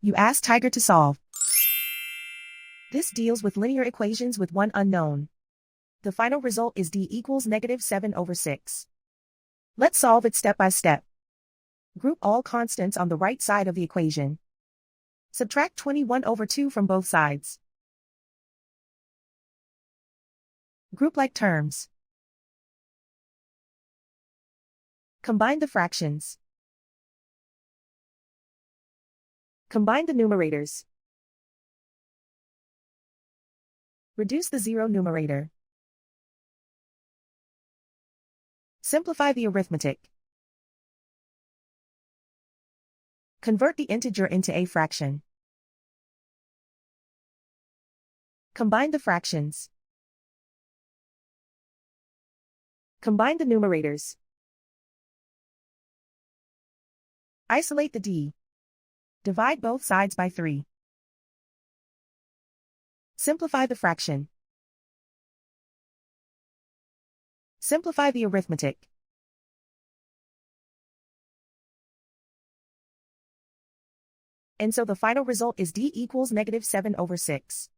You ask Tiger to solve. This deals with linear equations with one unknown. The final result is d equals -7/6. Let's solve it step by step. Group all constants on the right side of the equation. Subtract 21/2 from both sides. Group like terms. Combine the fractions. Combine the numerators. Reduce the zero numerator. Simplify the arithmetic. Convert the integer into a fraction. Combine the fractions. Combine the numerators. Isolate the d. Divide both sides by 3. Simplify the fraction. Simplify the arithmetic. And so the final result is d equals -7/6.